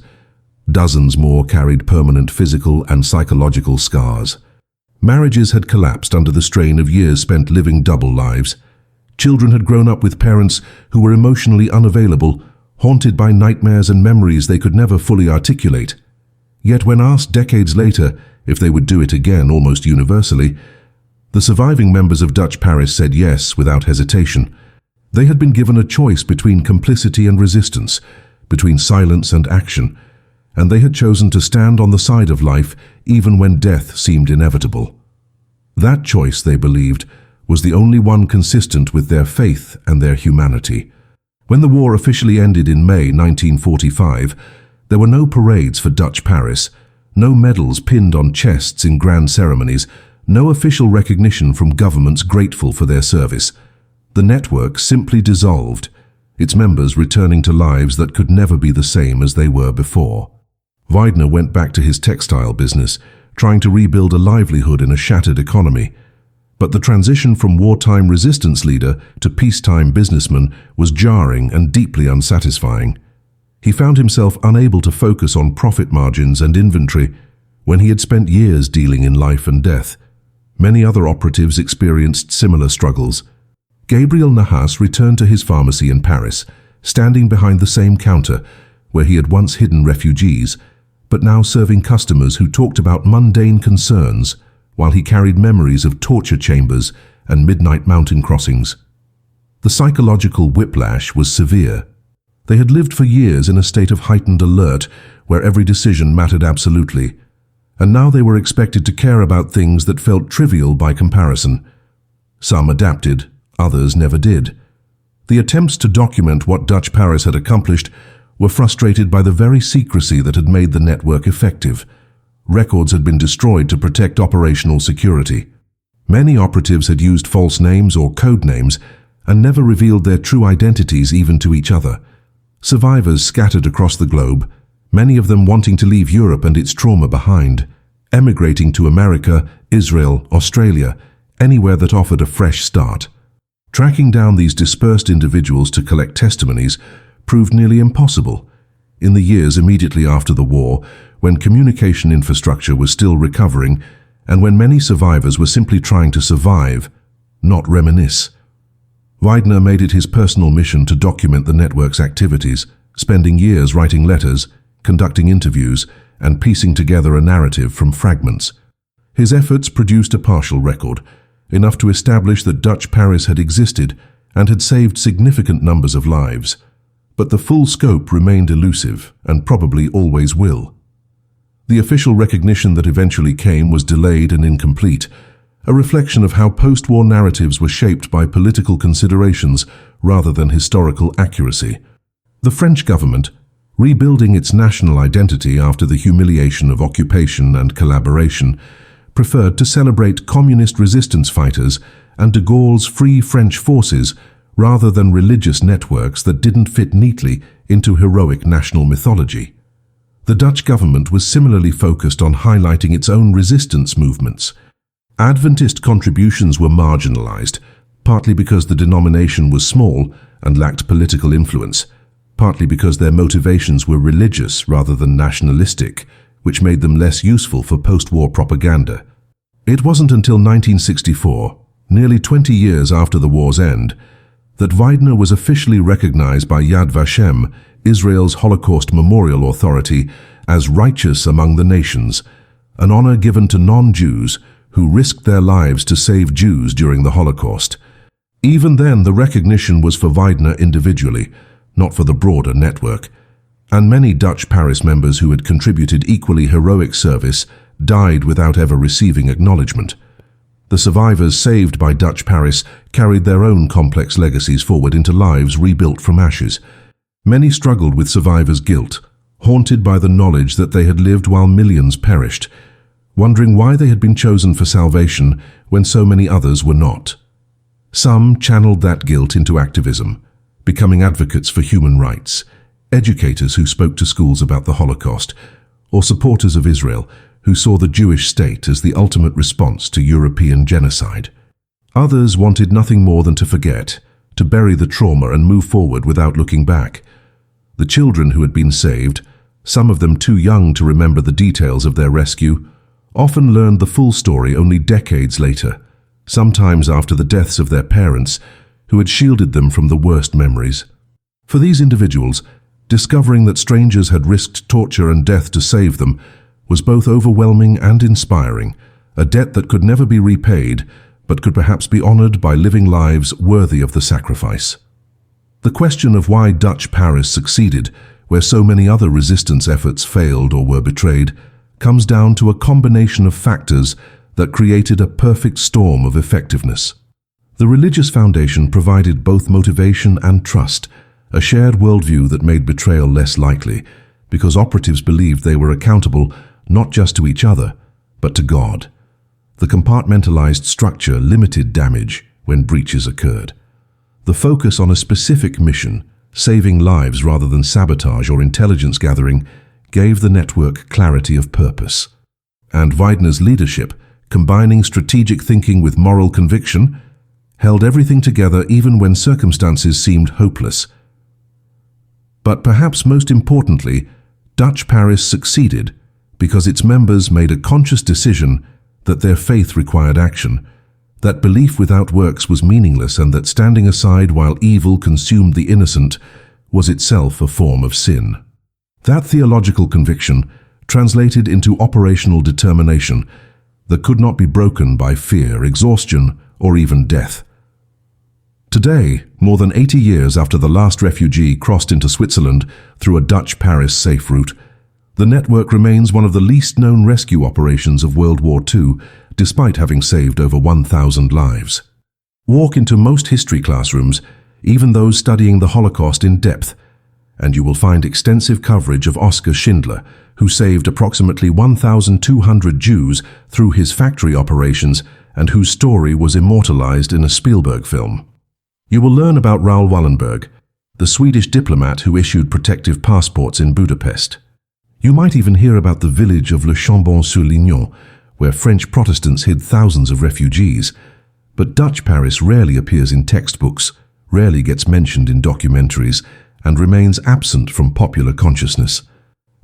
Dozens more carried permanent physical and psychological scars. Marriages had collapsed under the strain of years spent living double lives. Children had grown up with parents who were emotionally unavailable, haunted by nightmares and memories they could never fully articulate. Yet when asked decades later if they would do it again almost universally, the surviving members of Dutch Paris said yes without hesitation. They had been given a choice between complicity and resistance, between silence and action, and they had chosen to stand on the side of life even when death seemed inevitable. That choice, they believed, was the only one consistent with their faith and their humanity. When the war officially ended in May 1945, there were no parades for Dutch Paris, no medals pinned on chests in grand ceremonies, no official recognition from governments grateful for their service. The network simply dissolved, its members returning to lives that could never be the same as they were before. Weidner went back to his textile business, trying to rebuild a livelihood in a shattered economy. But the transition from wartime resistance leader to peacetime businessman was jarring and deeply unsatisfying. He found himself unable to focus on profit margins and inventory when he had spent years dealing in life and death. Many other operatives experienced similar struggles. Gabriel Nahas returned to his pharmacy in Paris, standing behind the same counter where he had once hidden refugees, but now serving customers who talked about mundane concerns while he carried memories of torture chambers and midnight mountain crossings. The psychological whiplash was severe. They had lived for years in a state of heightened alert where every decision mattered absolutely, and now they were expected to care about things that felt trivial by comparison. Some adapted, others never did. The attempts to document what Dutch Paris had accomplished were frustrated by the very secrecy that had made the network effective. Records had been destroyed to protect operational security. Many operatives had used false names or code names and never revealed their true identities even to each other. Survivors scattered across the globe, many of them wanting to leave Europe and its trauma behind, emigrating to America, Israel, Australia, anywhere that offered a fresh start. Tracking down these dispersed individuals to collect testimonies proved nearly impossible. In the years immediately after the war, when communication infrastructure was still recovering, and when many survivors were simply trying to survive, not reminisce. Weidner made it his personal mission to document the network's activities, spending years writing letters, conducting interviews, and piecing together a narrative from fragments. His efforts produced a partial record, enough to establish that Dutch Paris had existed and had saved significant numbers of lives. But the full scope remained elusive, and probably always will. The official recognition that eventually came was delayed and incomplete, a reflection of how post-war narratives were shaped by political considerations rather than historical accuracy. The French government, rebuilding its national identity after the humiliation of occupation and collaboration, preferred to celebrate communist resistance fighters and de Gaulle's Free French Forces rather than religious networks that didn't fit neatly into heroic national mythology. The Dutch government was similarly focused on highlighting its own resistance movements. Adventist contributions were marginalized, partly because the denomination was small and lacked political influence, partly because their motivations were religious rather than nationalistic, which made them less useful for post-war propaganda. It wasn't until 1964, nearly 20 years after the war's end, that Weidner was officially recognized by Yad Vashem, Israel's Holocaust Memorial Authority, as righteous among the nations, an honor given to non-Jews who risked their lives to save Jews during the Holocaust. Even then, the recognition was for Weidner individually, not for the broader network, and many Dutch Paris members who had contributed equally heroic service died without ever receiving acknowledgement. The survivors saved by Dutch Paris carried their own complex legacies forward into lives rebuilt from ashes. Many struggled with survivors' guilt, haunted by the knowledge that they had lived while millions perished, wondering why they had been chosen for salvation when so many others were not. Some channeled that guilt into activism, becoming advocates for human rights, educators who spoke to schools about the Holocaust, or supporters of Israel who saw the Jewish state as the ultimate response to European genocide. Others wanted nothing more than to forget, to bury the trauma and move forward without looking back. The children who had been saved, some of them too young to remember the details of their rescue, often learned the full story only decades later, sometimes after the deaths of their parents, who had shielded them from the worst memories. For these individuals, discovering that strangers had risked torture and death to save them was both overwhelming and inspiring, a debt that could never be repaid, but could perhaps be honored by living lives worthy of the sacrifice. The question of why Dutch Paris succeeded, where so many other resistance efforts failed or were betrayed, comes down to a combination of factors that created a perfect storm of effectiveness. The religious foundation provided both motivation and trust, a shared worldview that made betrayal less likely, because operatives believed they were accountable not just to each other, but to God. The compartmentalized structure limited damage when breaches occurred. The focus on a specific mission, saving lives rather than sabotage or intelligence gathering, gave the network clarity of purpose. And Weidner's leadership, combining strategic thinking with moral conviction, held everything together even when circumstances seemed hopeless. But perhaps most importantly, Dutch Paris succeeded because its members made a conscious decision that their faith required action, that belief without works was meaningless, and that standing aside while evil consumed the innocent was itself a form of sin. That theological conviction translated into operational determination that could not be broken by fear, exhaustion, or even death. Today, more than 80 years after the last refugee crossed into Switzerland through a Dutch Paris safe route, the network remains one of the least known rescue operations of World War II, despite having saved over 1,000 lives. Walk into most history classrooms, even those studying the Holocaust in depth, and you will find extensive coverage of Oskar Schindler, who saved approximately 1,200 Jews through his factory operations and whose story was immortalized in a Spielberg film. You will learn about Raoul Wallenberg, the Swedish diplomat who issued protective passports in Budapest. You might even hear about the village of Le Chambon-sur-Lignon, where French Protestants hid thousands of refugees. But Dutch Paris rarely appears in textbooks, rarely gets mentioned in documentaries, and remains absent from popular consciousness.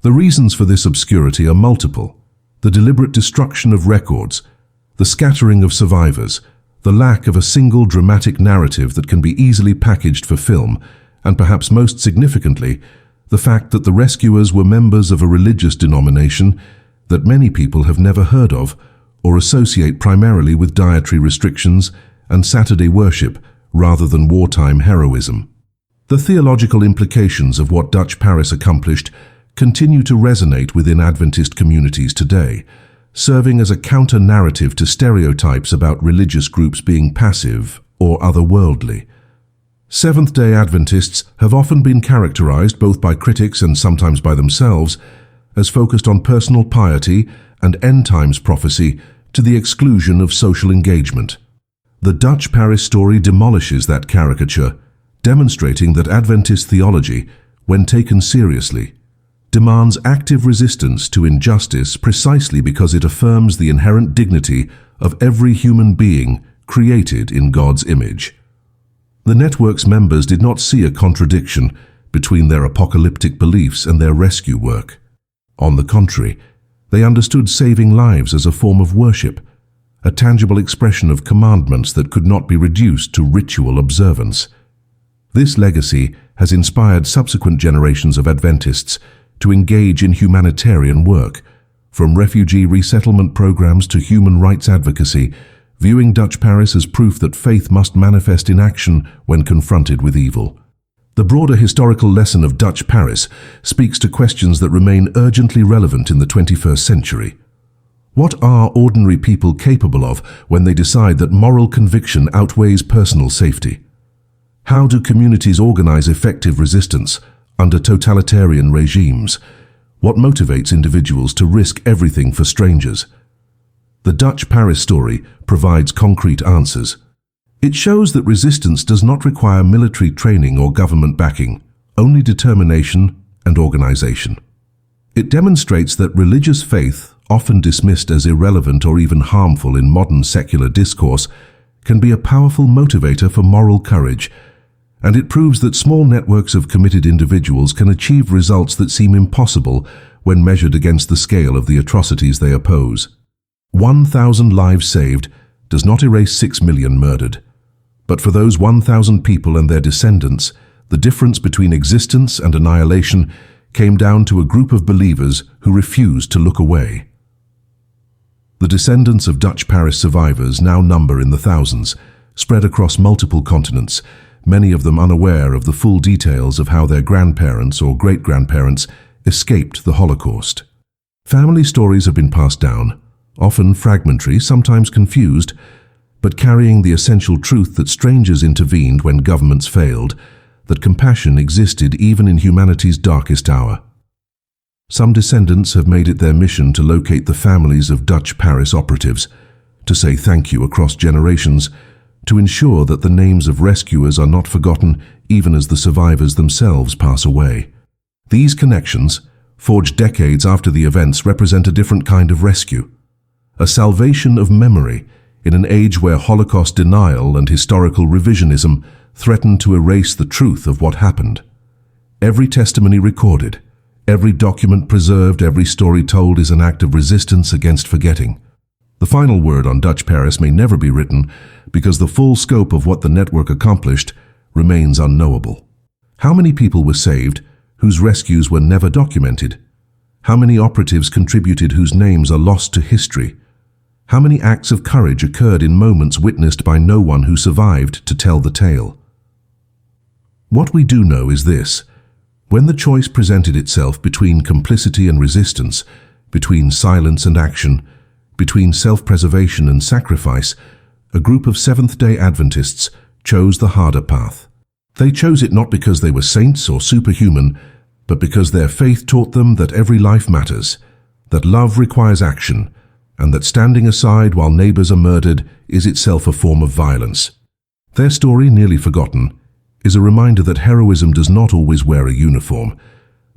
The reasons for this obscurity are multiple: the deliberate destruction of records, the scattering of survivors, the lack of a single dramatic narrative that can be easily packaged for film, and perhaps most significantly, the fact that the rescuers were members of a religious denomination that many people have never heard of or associate primarily with dietary restrictions and Saturday worship rather than wartime heroism. The theological implications of what Dutch Paris accomplished continue to resonate within Adventist communities today, serving as a counter-narrative to stereotypes about religious groups being passive or otherworldly. Seventh-day Adventists have often been characterized, both by critics and sometimes by themselves, as focused on personal piety and end-times prophecy to the exclusion of social engagement. The Dutch Paris story demolishes that caricature, demonstrating that Adventist theology, when taken seriously, demands active resistance to injustice precisely because it affirms the inherent dignity of every human being created in God's image. The network's members did not see a contradiction between their apocalyptic beliefs and their rescue work. On the contrary, they understood saving lives as a form of worship, a tangible expression of commandments that could not be reduced to ritual observance. This legacy has inspired subsequent generations of Adventists to engage in humanitarian work, from refugee resettlement programs to human rights advocacy, viewing Dutch Paris as proof that faith must manifest in action when confronted with evil. The broader historical lesson of Dutch Paris speaks to questions that remain urgently relevant in the 21st century. What are ordinary people capable of when they decide that moral conviction outweighs personal safety? How do communities organize effective resistance under totalitarian regimes? What motivates individuals to risk everything for strangers? The Dutch Paris story provides concrete answers. It shows that resistance does not require military training or government backing, only determination and organization. It demonstrates that religious faith, often dismissed as irrelevant or even harmful in modern secular discourse, can be a powerful motivator for moral courage, and it proves that small networks of committed individuals can achieve results that seem impossible when measured against the scale of the atrocities they oppose. 1,000 lives saved does not erase 6 million murdered. But for those 1,000 people and their descendants, the difference between existence and annihilation came down to a group of believers who refused to look away. The descendants of Dutch Paris survivors now number in the thousands, spread across multiple continents, many of them unaware of the full details of how their grandparents or great-grandparents escaped the Holocaust. Family stories have been passed down, often fragmentary, sometimes confused, but carrying the essential truth that strangers intervened when governments failed, that compassion existed even in humanity's darkest hour. Some descendants have made it their mission to locate the families of Dutch Paris operatives, to say thank you across generations, to ensure that the names of rescuers are not forgotten even as the survivors themselves pass away. These connections, forged decades after the events, represent a different kind of rescue, a salvation of memory in an age where Holocaust denial and historical revisionism threaten to erase the truth of what happened. Every testimony recorded, every document preserved, every story told is an act of resistance against forgetting. The final word on Dutch Paris may never be written because the full scope of what the network accomplished remains unknowable. How many people were saved whose rescues were never documented? How many operatives contributed whose names are lost to history? How many acts of courage occurred in moments witnessed by no one who survived to tell the tale? What we do know is this: when the choice presented itself between complicity and resistance, between silence and action, between self-preservation and sacrifice, a group of Seventh-day Adventists chose the harder path. They chose it not because they were saints or superhuman, but because their faith taught them that every life matters, that love requires action, and that standing aside while neighbors are murdered is itself a form of violence. Their story, nearly forgotten, is a reminder that heroism does not always wear a uniform,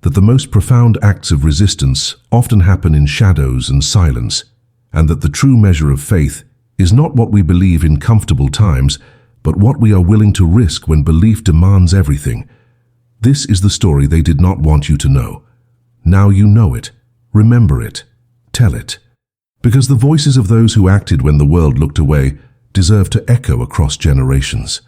that the most profound acts of resistance often happen in shadows and silence, and that the true measure of faith is not what we believe in comfortable times, but what we are willing to risk when belief demands everything. This is the story they did not want you to know. Now you know it. Remember it. Tell it. Because the voices of those who acted when the world looked away deserve to echo across generations.